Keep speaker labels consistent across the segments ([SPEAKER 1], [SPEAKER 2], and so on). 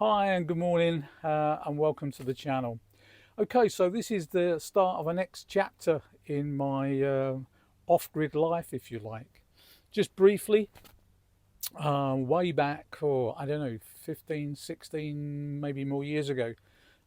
[SPEAKER 1] Hi and good morning and welcome to the channel. Okay, so this is the start of a next chapter in my off-grid life, if you like. Just briefly, way back, or I don't know, 15, 16, maybe more years ago,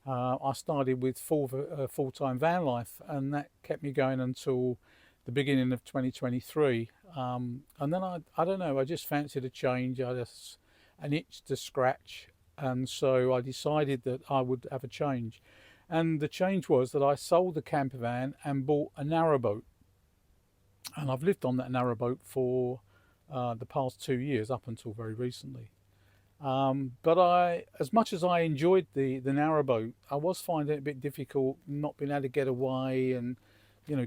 [SPEAKER 1] I started with full-time van life, and that kept me going until the beginning of 2023. And then I don't know, I just fancied a change. I just an itch to scratch, and so I decided that I would have a change. And the change was that I sold the camper van and bought a narrowboat, and I've lived on that narrowboat for the past 2 years up until very recently. But as much as I enjoyed the narrowboat, I was finding it a bit difficult not being able to get away and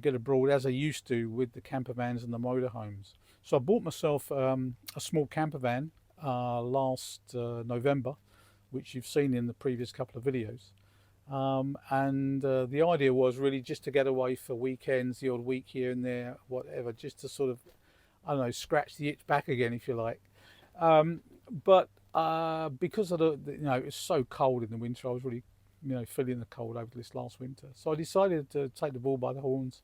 [SPEAKER 1] get abroad as I used to with the camper vans and the motorhomes. So I bought myself a small camper van last November, which you've seen in the previous couple of videos. And the idea was really just to get away for weekends, the odd week here and there, whatever, just to sort of, I don't know, scratch the itch back again, if you like. But because of it was so cold in the winter, I was really, feeling the cold over this last winter. So I decided to take the bull by the horns,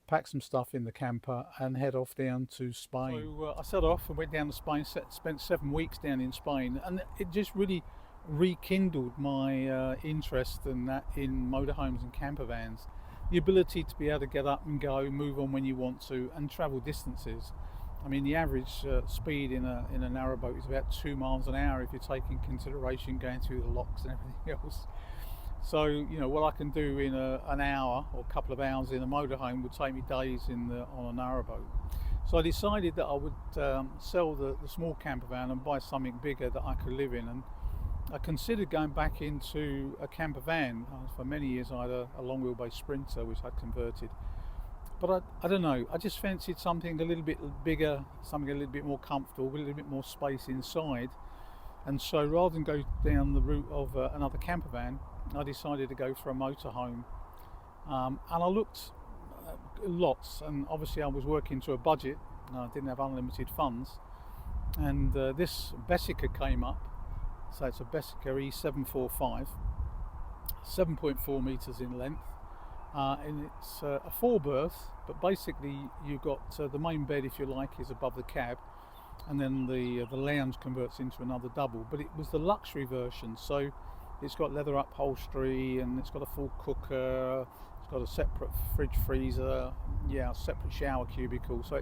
[SPEAKER 1] pack some stuff in the camper, and head off down to Spain. So I set off and went down to Spain. Spent 7 weeks down in Spain, and it just really rekindled my interest in motorhomes and camper vans. The ability to be able to get up and go, move on when you want to, and travel distances. I mean, the average speed in a narrowboat is about 2 miles an hour if you're taking consideration going through the locks and everything else. So what I can do in an hour or a couple of hours in a motorhome would take me days on a narrowboat. So I decided that I would sell the small camper van and buy something bigger that I could live in. And I considered going back into a camper van. For many years I had a long wheelbase Sprinter which I'd converted. But I don't know, I just fancied something a little bit bigger, something a little bit more comfortable, with a little bit more space inside. And so rather than go down the route of another camper van, I decided to go for a motorhome. And I looked lots, and obviously I was working to a budget. I didn't have unlimited funds. And this Bessica came up. So it's a Bessica E745, 7.4 metres in length. And it's a 4-berth, but basically you've got the main bed, if you like, is above the cab, and then the lounge converts into another double. But it was the luxury version, so it's got leather upholstery, and it's got a full cooker, it's got a separate fridge freezer, a separate shower cubicle. So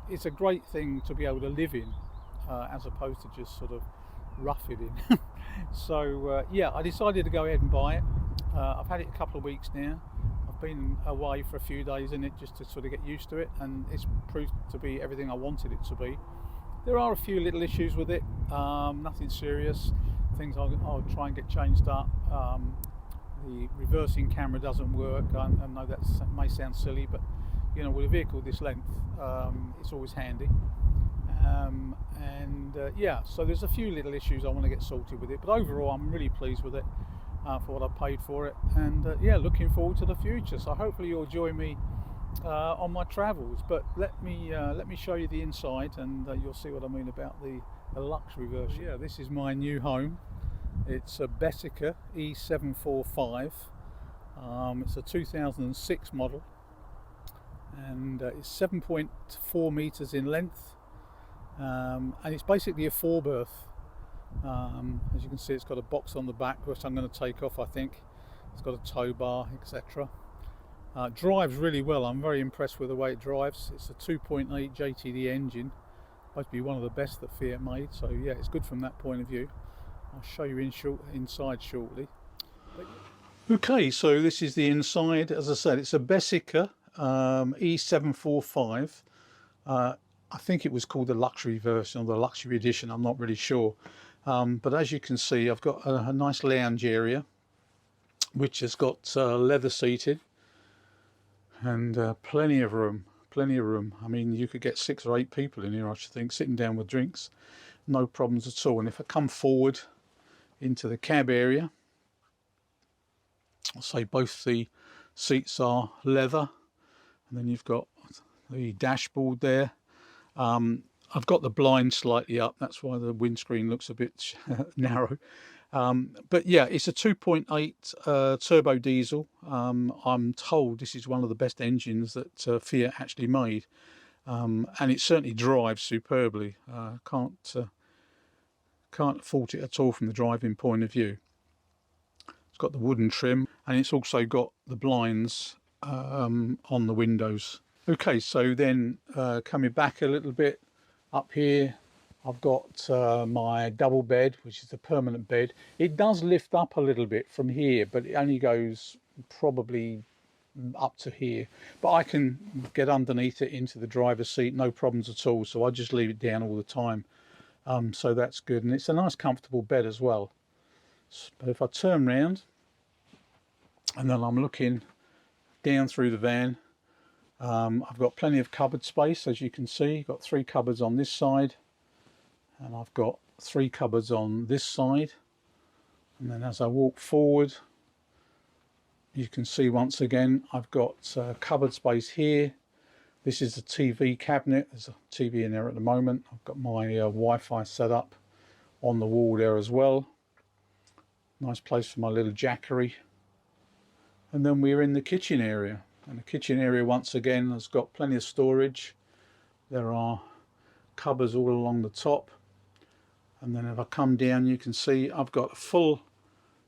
[SPEAKER 1] it's a great thing to be able to live in, as opposed to just sort of rough it in. So I decided to go ahead and buy it. I've had it a couple of weeks now. I've been away for a few days in it just to sort of get used to it, and it's proved to be everything I wanted it to be. There are a few little issues with it, nothing serious. Things I'll try and get changed up. The reversing camera doesn't work. I know that may sound silly, but with a vehicle this length, it's always handy. So there's a few little issues I want to get sorted with it, but overall I'm really pleased with it for what I paid for it, and looking forward to the future. So hopefully you'll join me on my travels. But let me show you the inside, and you'll see what I mean about the luxury version. This is my new home. It's a Bessica E745. It's a 2006 model, and it's 7.4 meters in length, and it's basically a 4-berth. As you can see, it's got a box on the back which I'm going to take off, I think. It's got a tow bar, etc. Drives really well. I'm very impressed with the way it drives. It's a 2.8 JTD engine, supposed to be one of the best that Fiat made, so it's good from that point of view. I'll show you inside shortly. Okay, so this is the inside. As I said, it's a Bessica E745. I think it was called the luxury version or the luxury edition, I'm not really sure. But as you can see, I've got a nice lounge area which has got leather seated, and plenty of room. I mean, you could get 6 or 8 people in here, I should think, sitting down with drinks, no problems at all. And if I come forward into the cab area, I'll say both the seats are leather, and then you've got the dashboard there. I've got the blind slightly up, that's why the windscreen looks a bit narrow. But yeah, it's a 2.8 turbo diesel. I'm told this is one of the best engines that Fiat actually made, and it certainly drives superbly. Can't fault it at all from the driving point of view. It's got the wooden trim, and it's also got the blinds on the windows. Okay, so then coming back a little bit, up here I've got my double bed, which is the permanent bed. It does lift up a little bit from here, but it only goes probably up to here. But I can get underneath it into the driver's seat, no problems at all. So I just leave it down all the time. So that's good, and it's a nice comfortable bed as well. But if I turn round and then I'm looking down through the van, I've got plenty of cupboard space, as you can see. I've got 3 cupboards on this side, and I've got 3 cupboards on this side. And then as I walk forward, you can see once again I've got cupboard space here. This is the TV cabinet. There's a TV in there at the moment. I've got my Wi-Fi set up on the wall there as well. Nice place for my little jackery. And then we're in the kitchen area, and the kitchen area once again has got plenty of storage. There are cupboards all along the top, and then if I come down you can see I've got a full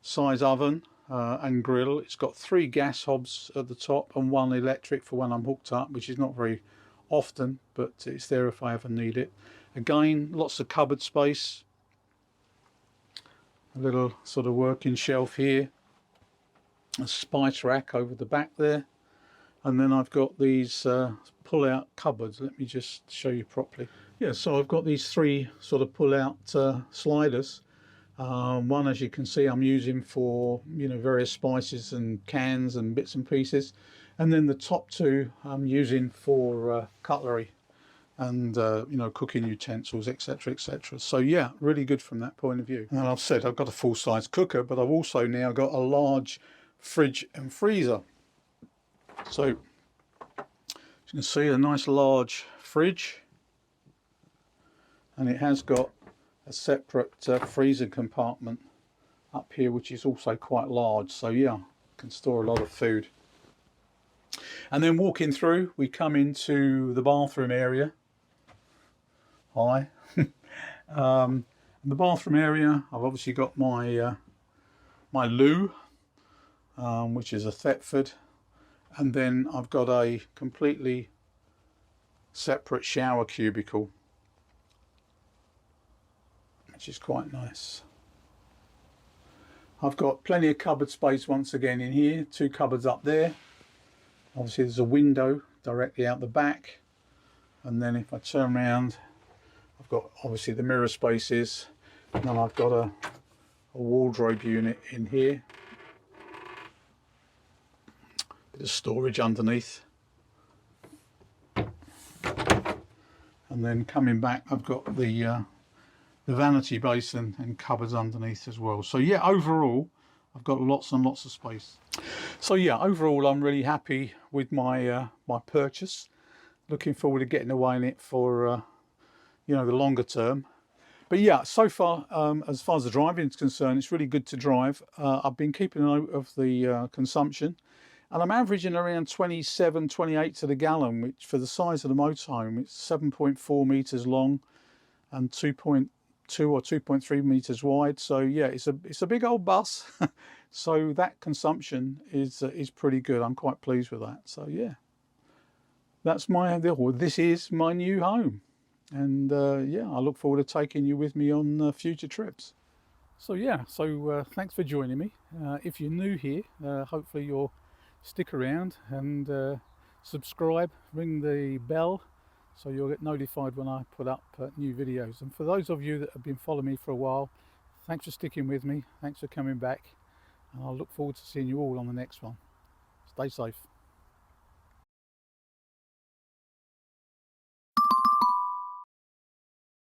[SPEAKER 1] size oven and grill. It's got 3 gas hobs at the top and 1 electric for when I'm hooked up, which is not very often, but it's there if I ever need it. Again, lots of cupboard space. A little sort of working shelf here, a spice rack over the back there, and then I've got these pull-out cupboards. Let me just show you properly. Yeah, so I've got these 3 sort of pull-out sliders. One, as you can see, I'm using for various spices and cans and bits and pieces, and then the top 2 I'm using for cutlery and cooking utensils, etc, etc. So yeah, really good from that point of view. And I've said I've got a full-size cooker, but I've also now got a large fridge and freezer. So you can see a nice large fridge, and it has got a separate freezer compartment up here, which is also quite large. So yeah, can store a lot of food. And then walking through, we come into the bathroom area. Hi. In the bathroom area, I've obviously got my my loo, which is a Thetford, and then I've got a completely separate shower cubicle, which is quite nice. I've got plenty of cupboard space once again in here. 2 cupboards up there. Obviously there's a window directly out the back, and then if I turn around, I've got obviously the mirror spaces, and then I've got a wardrobe unit in here. Bit of storage underneath. And then coming back, I've got the vanity basin and cupboards underneath as well. So yeah, overall I've got lots and lots of space. So yeah, overall I'm really happy with my my purchase. Looking forward to getting away in it for the longer term. But yeah, so far as the driving is concerned, it's really good to drive. I've been keeping a note of the consumption, and I'm averaging around 27, 28 to the gallon, which for the size of the motorhome, it's 7.4 meters long and 2.2 or 2.3 meters wide. So yeah, it's a big old bus. So that consumption is pretty good. I'm quite pleased with that. So yeah, this is my new home. And yeah, I look forward to taking you with me on future trips. So yeah, thanks for joining me. If you're new here, hopefully you'll stick around and subscribe, ring the bell, so you'll get notified when I put up new videos. And for those of you that have been following me for a while, thanks for sticking with me, thanks for coming back, and I'll look forward to seeing you all on the next one. Stay safe.